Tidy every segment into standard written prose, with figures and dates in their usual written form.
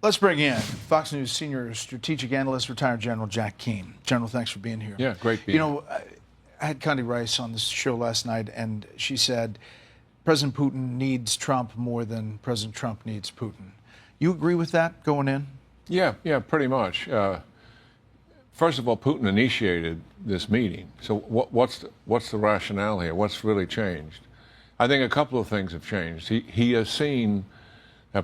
Let's bring in Fox News senior strategic analyst, retired General Jack Keane. General, thanks for being here. Yeah, great being here. I had Connie Rice on this show last night, and she said President Putin needs Trump more than President Trump needs Putin. You agree with that going in? Yeah, pretty much. First of all, Putin initiated this meeting. So what's the rationale here? What's really changed? I think a couple of things have changed. He has seen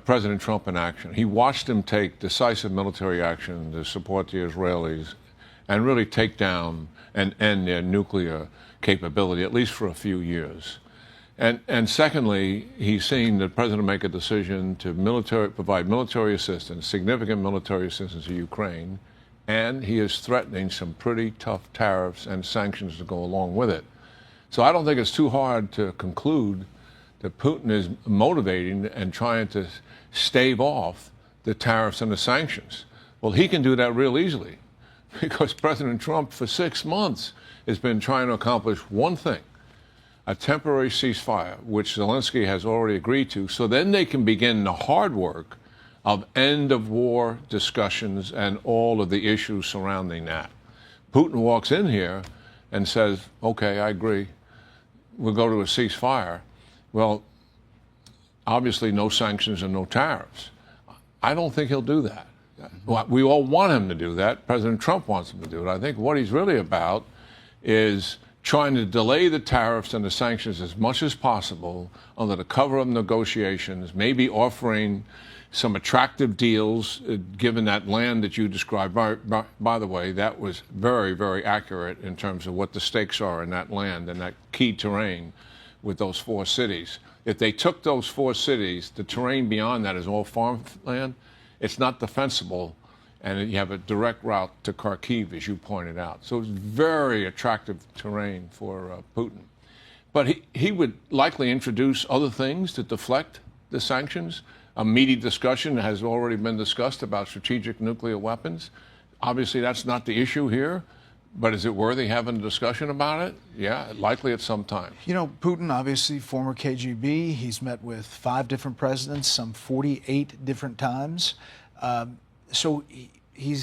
President Trump in action. He watched him take decisive military action to support the Israelis and really take down and end their nuclear capability, at least for a few years. And secondly, he's seen the president make a decision to provide military assistance, significant military assistance to Ukraine, and he is threatening some pretty tough tariffs and sanctions to go along with it. So I don't think it's too hard to conclude that Putin is motivating and trying to stave off the tariffs and the sanctions. Well, he can do that real easily because President Trump for 6 months has been trying to accomplish one thing: a temporary ceasefire, which Zelensky has already agreed to, so then they can begin the hard work of end-of-war discussions and all of the issues surrounding that. Putin walks in here and says, okay, I agree, we'll go to a ceasefire. Well, obviously no sanctions and no tariffs. I don't think he'll do that. We all want him to do that. President Trump wants him to do it. I think what he's really about is trying to delay the tariffs and the sanctions as much as possible under the cover of negotiations, maybe offering some attractive deals, given that land that you described. By the way, that was very, very accurate in terms of what the stakes are in that land and that key terrain with those 4 cities. If they took those 4 cities, the terrain beyond that is all farmland. It's not defensible, and you have a direct route to Kharkiv, as you pointed out. So it's very attractive terrain for Putin. But he would likely introduce other things to deflect the sanctions. A meaty discussion has already been discussed about strategic nuclear weapons. Obviously, that's not the issue here. But is it worthy having a discussion about it? Yeah, likely at some time. You know, Putin, obviously former KGB, he's met with 5 different presidents, some 48 different times. So he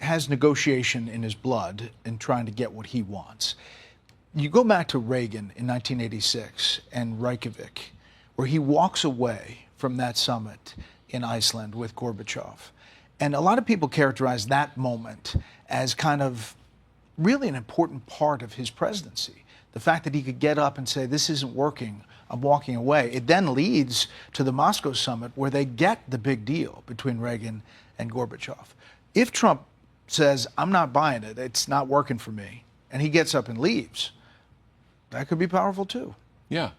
has negotiation in his blood in trying to get what he wants. You go back to Reagan in 1986 and Reykjavik, where he walks away from that summit in Iceland with Gorbachev. And a lot of people characterize that moment as kind of really an important part of his presidency. The fact that he could get up and say, this isn't working, I'm walking away. It then leads to the Moscow summit where they get the big deal between Reagan and Gorbachev. If Trump says, I'm not buying it, it's not working for me, and he gets up and leaves, that could be powerful too. Yeah.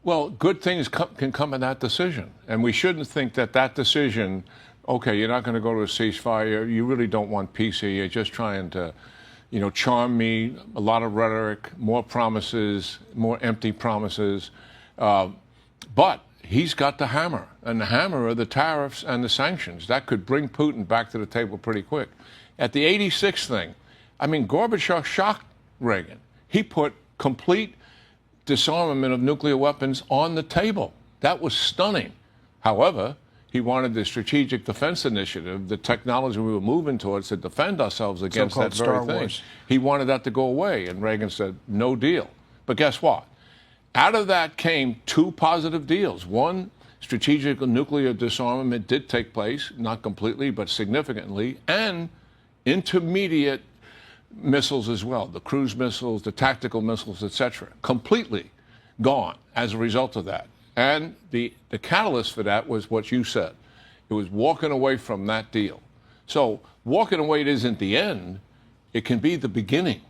Well, good things can come in that decision. And we shouldn't think that that decision, okay, you're not going to go to a ceasefire, you really don't want peace here, you're just trying to charm me, a lot of rhetoric, more promises, more empty promises. But he's got the hammer, and the hammer are the tariffs and the sanctions. That could bring Putin back to the table pretty quick. At the 86 thing, I mean, Gorbachev shocked Reagan. He put complete disarmament of nuclear weapons on the table. That was stunning. However, he wanted the Strategic Defense Initiative, the technology we were moving towards to defend ourselves against that very thing. He wanted that to go away, and Reagan said, no deal. But guess what? Out of that came 2 positive deals. One, strategic nuclear disarmament did take place, not completely, but significantly, and intermediate missiles as well, the cruise missiles, the tactical missiles, etc., completely gone as a result of that. And the catalyst for that was what you said. It was walking away from that deal. So walking away isn't the end. It can be the beginning,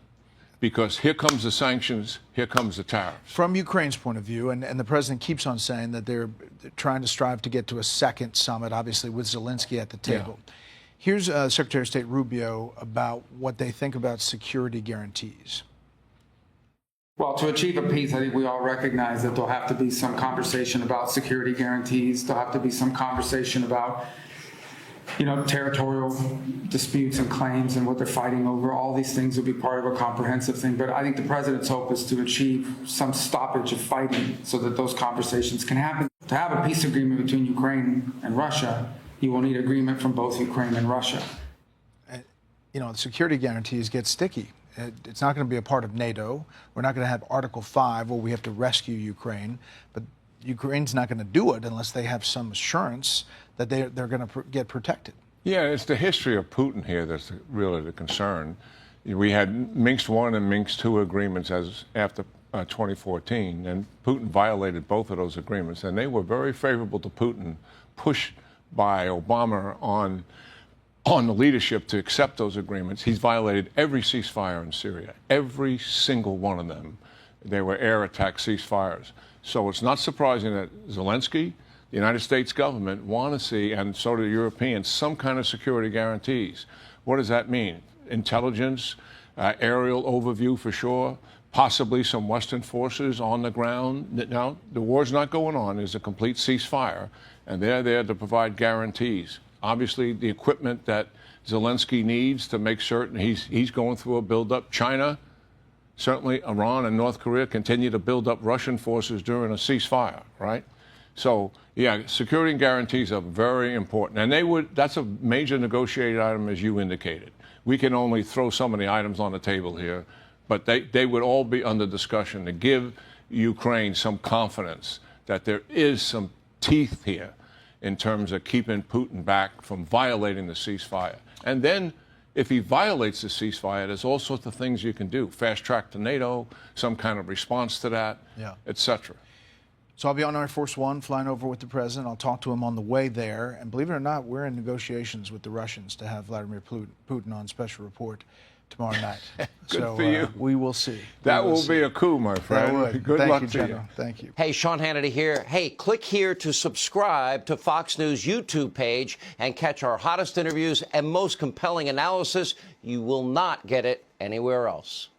because here comes the sanctions, here comes the tariffs. From Ukraine's point of view, and the president keeps on saying that they're trying to strive to get to a second summit, obviously with Zelensky at the table. Yeah. Here's Secretary of State Rubio about what they think about security guarantees. Well, to achieve a peace, I think we all recognize that there'll have to be some conversation about security guarantees. There'll have to be some conversation about, territorial disputes and claims and what they're fighting over. All these things will be part of a comprehensive thing. But I think the president's hope is to achieve some stoppage of fighting so that those conversations can happen. To have a peace agreement between Ukraine and Russia, you will need agreement from both Ukraine and Russia. You know, the security guarantees get sticky. It's not going to be a part of NATO. We're not going to have Article 5 where we have to rescue Ukraine, but Ukraine's not going to do it unless they have some assurance that they're going to get protected. Yeah, it's the history of Putin here that's really the concern. We had Minsk I and Minsk II agreements after 2014, and Putin violated both of those agreements, and they were very favorable to Putin, pushed by Obama on the leadership to accept those agreements. He's violated every ceasefire in Syria, every single one of them. They were air attack ceasefires. So it's not surprising that Zelensky, the United States government, want to see, and so do the Europeans, some kind of security guarantees. What does that mean? Intelligence, aerial overview for sure, possibly some Western forces on the ground. Now, the war's not going on. There's a complete ceasefire, and they're there to provide guarantees. Obviously, the equipment that Zelensky needs to make certain he's going through a buildup. China, certainly Iran and North Korea continue to build up Russian forces during a ceasefire, right? So, yeah, security guarantees are very important. And that's a major negotiated item, as you indicated. We can only throw so many items on the table here, but they would all be under discussion to give Ukraine some confidence that there is some teeth here in terms of keeping Putin back from violating the ceasefire. And then if he violates the ceasefire, there's all sorts of things you can do. Fast track to NATO, some kind of response to that, et cetera. So I'll be on Air Force One, flying over with the president. I'll talk to him on the way there. And believe it or not, we're in negotiations with the Russians to have Vladimir Putin on special report tomorrow night. Good for you. We will see. That will be a coup, my friend. That would. Good Thank luck you, to General. you. Thank you. Hey, Sean Hannity here. Hey, click here to subscribe to Fox News YouTube page and catch our hottest interviews and most compelling analysis. You will not get it anywhere else.